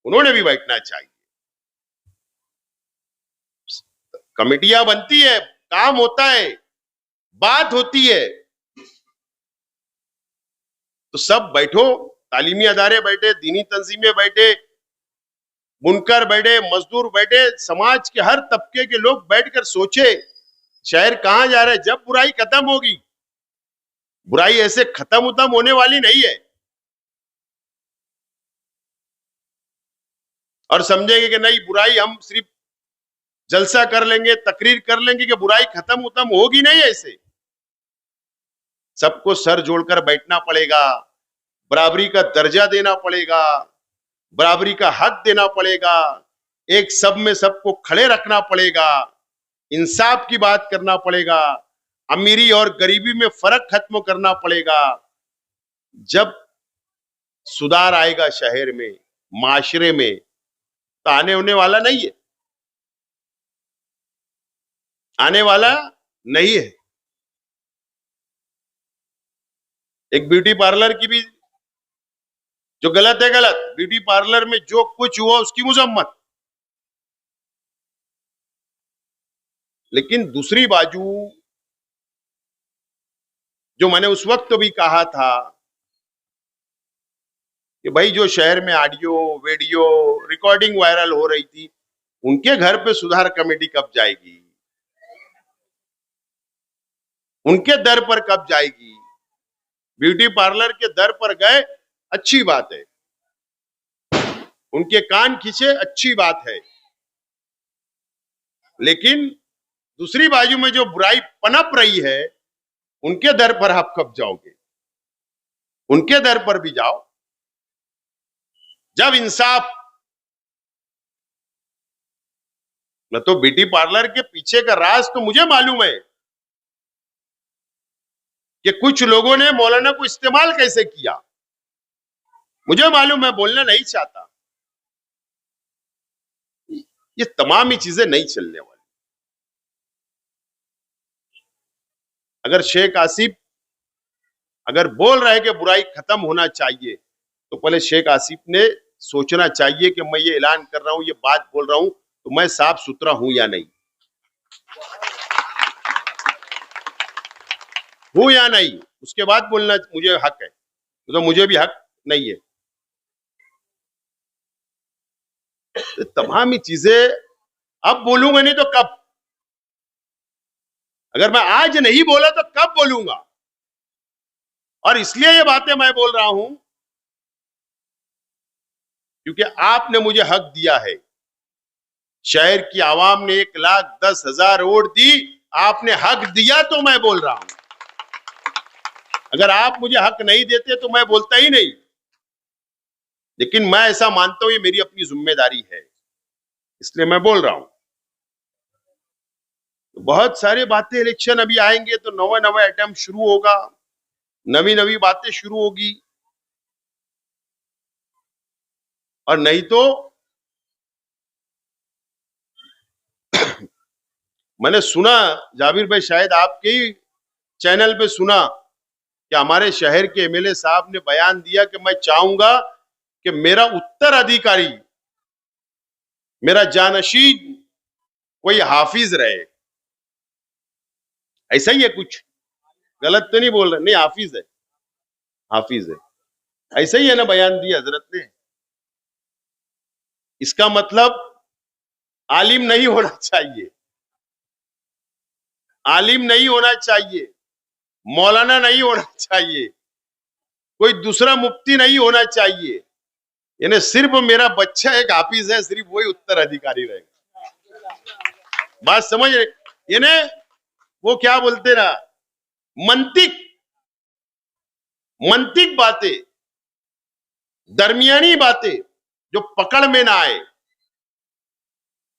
उन्होंने भी बैठना चाहिए। कमेटियां बनती है, काम होता है, बात होती है, तो सब बैठो, तालीमी अदारे बैठे, दीनी तंजीमें बैठे, बुनकर बैठे, मजदूर बैठे, समाज के हर तबके के लोग बैठकर सोचे शहर कहां जा रहा है। जब बुराई खत्म होगी, बुराई ऐसे खत्म होने वाली नहीं है, और समझेंगे कि नहीं बुराई हम सिर्फ जलसा कर लेंगे, तकरीर कर लेंगे कि बुराई खत्म होगी, नहीं ऐसे। सबको सर जोड़कर बैठना पड़ेगा, बराबरी का दर्जा देना पड़ेगा, बराबरी का हक देना पड़ेगा, एक सब में सबको खड़े रखना पड़ेगा, इंसाफ की बात करना पड़ेगा, अमीरी और गरीबी में फर्क खत्म करना पड़ेगा। जब सुधार आएगा शहर में, माशरे में, तो आने होने वाला नहीं है, आने वाला नहीं है। एक ब्यूटी पार्लर की भी, जो गलत है गलत, ब्यूटी पार्लर में जो कुछ हुआ उसकी मुजम्मत, लेकिन दूसरी बाजू जो मैंने उस वक्त तो भी कहा था कि भाई जो शहर में ऑडियो वीडियो रिकॉर्डिंग वायरल हो रही थी, उनके घर पे सुधार कमेटी कब जाएगी, उनके दर पर कब जाएगी। ब्यूटी पार्लर के दर पर गए, अच्छी बात है, उनके कान खींचे, अच्छी बात है, लेकिन दूसरी बाजू में जो बुराई पनप रही है, उनके दर पर आप कब जाओगे। उनके दर पर भी जाओ, जब इंसाफ। न तो ब्यूटी पार्लर के पीछे का राज तो मुझे मालूम है कि कुछ लोगों ने मौलाना को इस्तेमाल कैसे किया, मुझे मालूम है, बोलना नहीं चाहता। ये तमाम ही चीजें नहीं चलने वाली। अगर शेख आसिफ अगर बोल रहे हैं कि बुराई खत्म होना चाहिए, तो पहले शेख आसिफ ने सोचना चाहिए कि मैं ये ऐलान कर रहा हूं, ये बात बोल रहा हूं, तो मैं साफ सुथरा हूं या नहीं, हूं या नहीं, उसके बाद बोलना मुझे हक है, तो मुझे भी हक नहीं है। तो तमाम ही चीजें अब बोलूंगा, नहीं तो कब। अगर मैं आज नहीं बोला तो कब बोलूंगा। और इसलिए ये बातें मैं बोल रहा हूं क्योंकि आपने मुझे हक दिया है। शहर की आवाम ने 1,10,000 वोट दी, आपने हक दिया तो मैं बोल रहा हूं। अगर आप मुझे हक नहीं देते तो मैं बोलता ही नहीं, लेकिन मैं ऐसा मानता हूं ये मेरी अपनी जिम्मेदारी है, इसलिए मैं बोल रहा हूं। तो बहुत सारी बातें, इलेक्शन अभी आएंगे तो नवा नवा आइटम शुरू होगा, नवी नवी बातें शुरू होगी, और नहीं तो मैंने सुना, जाबिर भाई शायद आपके ही चैनल पे सुना कि हमारे शहर के एमएलए साहब ने बयान दिया कि मैं चाहूंगा कि मेरा उत्तराधिकारी मेरा जानशीन कोई हाफिज रहे, ऐसा ही है कुछ, गलत तो नहीं बोल रहे, नहीं हाफिज है, हाफिज है, ऐसा ही है ना बयान दिया हजरत ने। इसका मतलब आलिम नहीं होना चाहिए, आलिम नहीं होना चाहिए, मौलाना नहीं होना चाहिए, कोई दूसरा मुफ्ती नहीं होना चाहिए, यानी सिर्फ मेरा बच्चा एक हाफिज है, सिर्फ वही उत्तराधिकारी रहेगा। बात समझ रहे? यानी वो क्या बोलते ना, मंतिक मंतिक बातें, दरमियानी बातें जो पकड़ में ना आए।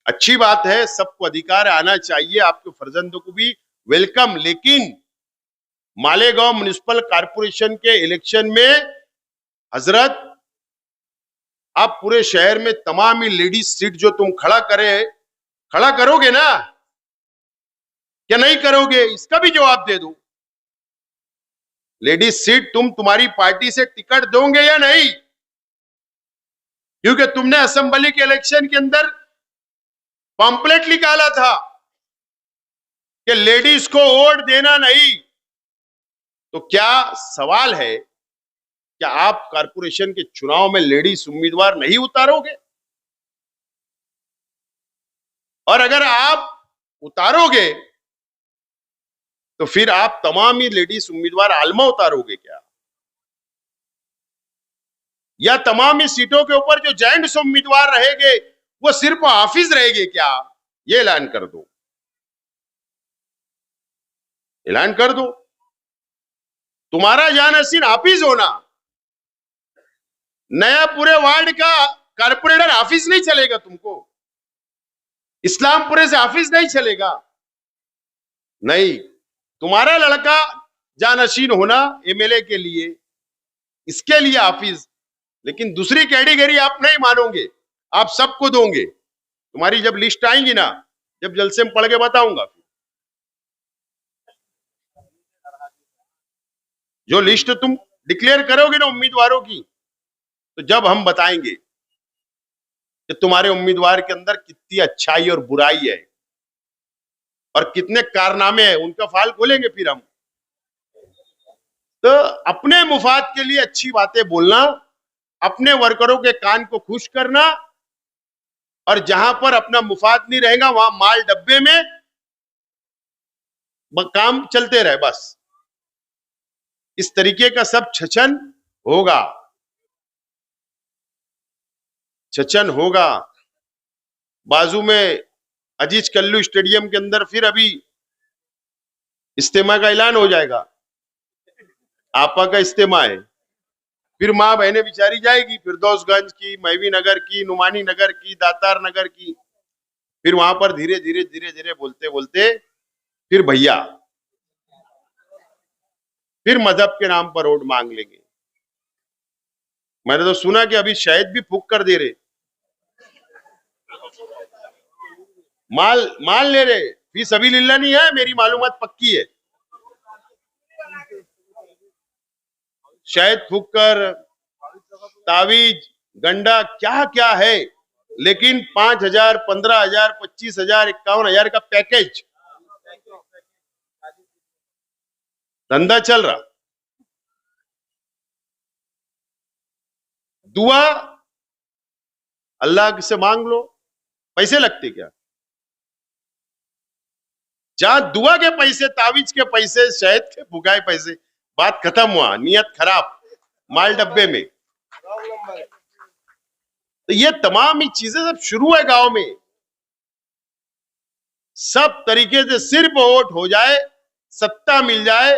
अच्छी बात है, सबको अधिकार आना चाहिए, आपके फर्जंदों को भी वेलकम, लेकिन मालेगांव म्युनिसिपल कॉर्पोरेशन के इलेक्शन में हजरत आप पूरे शहर में तमाम ही लेडीज सीट जो तुम खड़ा करोगे ना, क्या नहीं करोगे, इसका भी जवाब दे दो। लेडीज सीट तुम्हारी पार्टी से टिकट दोगे या नहीं? क्योंकि तुमने असेंबली के इलेक्शन के अंदर पॉम्पलेट निकाला था कि लेडीज को वोट देना नहीं। तो क्या सवाल है, क्या आप कारपोरेशन के चुनाव में लेडीज उम्मीदवार नहीं उतारोगे? और अगर आप उतारोगे तो फिर आप तमाम ही लेडीज उम्मीदवार आलमा उतारोगे क्या? या तमाम ही सीटों के ऊपर जो जेंट्स उम्मीदवार रहेंगे वो सिर्फ हाफिज रहेंगे क्या? ये ऐलान कर दो, ऐलान कर दो। तुम्हारा जानशीन हाफिज होना, नया पूरे वार्ड का कारपोरेटर हाफिज नहीं चलेगा तुमको, इस्लामपुरे से हाफिज नहीं चलेगा, नहीं। तुम्हारा लड़का जानशीन होना एमएलए के लिए, इसके लिए हाफिज, लेकिन दूसरी कैटेगरी आप नहीं मानोगे, आप सबको दोगे। तुम्हारी जब लिस्ट आएंगी ना, जब जलसे में पढ़ के बताऊंगा, जो लिस्ट तुम डिक्लेयर करोगे ना उम्मीदवारों की, तो जब हम बताएंगे कि तुम्हारे उम्मीदवार के अंदर कितनी अच्छाई और बुराई है और कितने कारनामे हैं, उनका फाइल खोलेंगे फिर हम। तो अपने मुफाद के लिए अच्छी बातें बोलना, अपने वर्करों के कान को खुश करना, और जहां पर अपना मुफाद नहीं रहेगा वहां माल डब्बे में काम चलते रहे, बस इस तरीके का सब छचन होगा, छचन होगा। बाजू में अजीज कल्लू स्टेडियम के अंदर फिर अभी इस्तेमा का ऐलान हो जाएगा, आपा का इस्तेमा है, फिर माँ बहनें बिचारी जाएगी फिरदौसगंज की, महवी नगर की, नुमानी नगर की, दातार नगर की, फिर वहां पर धीरे धीरे धीरे धीरे बोलते बोलते फिर भैया, फिर मजहब के नाम पर वोट मांग लेंगे। मैंने तो सुना कि अभी शहद भी फूक कर दे रहे, माल ले रहे, फी सबीलिल्लाह नहीं है, मेरी मालूमात पक्की है। शहद फूक कर, तावीज, गंडा, क्या क्या है, लेकिन 5,000, 15,000, 25,000, 51,000 का पैकेज धंधा चल रहा। दुआ अल्लाह से मांग लो, पैसे लगते क्या? जहां दुआ के पैसे, तावीज के पैसे, शहद के फुकाए पैसे, बात खत्म हुआ, नियत खराब, माल डब्बे में। तो ये तमाम ही चीजें सब शुरू है गांव में, सब तरीके से सिर्फ वोट हो जाए, सत्ता मिल जाए,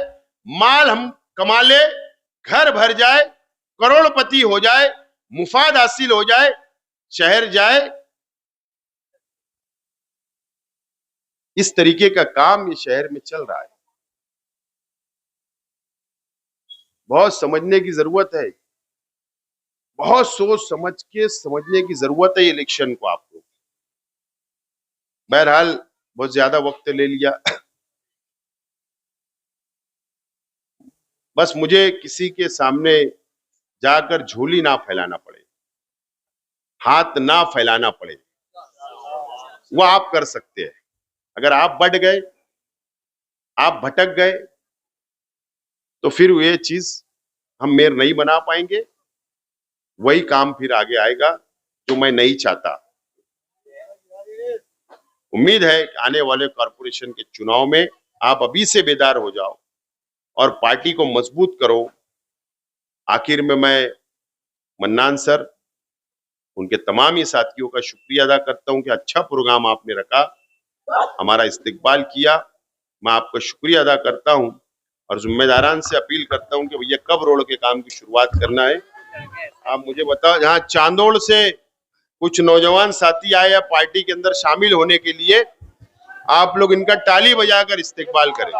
माल हम कमा ले, घर भर जाए, करोड़पति हो जाए, मुफाद हासिल हो जाए, शहर जाए, इस तरीके का काम ये शहर में चल रहा है। बहुत समझने की जरूरत है, बहुत सोच समझ के समझने की जरूरत है इलेक्शन को आपको। बहरहाल बहुत ज्यादा वक्त ले लिया, बस मुझे किसी के सामने जाकर झोली ना फैलाना पड़े, हाथ ना फैलाना पड़े, वो आप कर सकते हैं। अगर आप बढ़ गए, आप भटक गए, तो फिर ये चीज हम मेयर नहीं बना पाएंगे। वही काम फिर आगे आएगा जो मैं नहीं चाहता। उम्मीद है कि आने वाले कॉरपोरेशन के चुनाव में आप अभी से बेदार हो जाओ और पार्टी को मजबूत करो। आखिर में मैं मन्नान सर, उनके तमाम ही साथियों का शुक्रिया अदा करता हूं कि अच्छा प्रोग्राम आपने रखा, हमारा इस्तकबाल किया। मैं आपका शुक्रिया अदा करता हूं और जिम्मेदारान से अपील करता हूं कि भैया कब रोड के काम की शुरुआत करना है आप मुझे बताओ। जहां चांदोड़ से कुछ नौजवान साथी आए हैं पार्टी के अंदर शामिल होने के लिए, आप लोग इनका ताली बजाकर इस्तकबाल करें।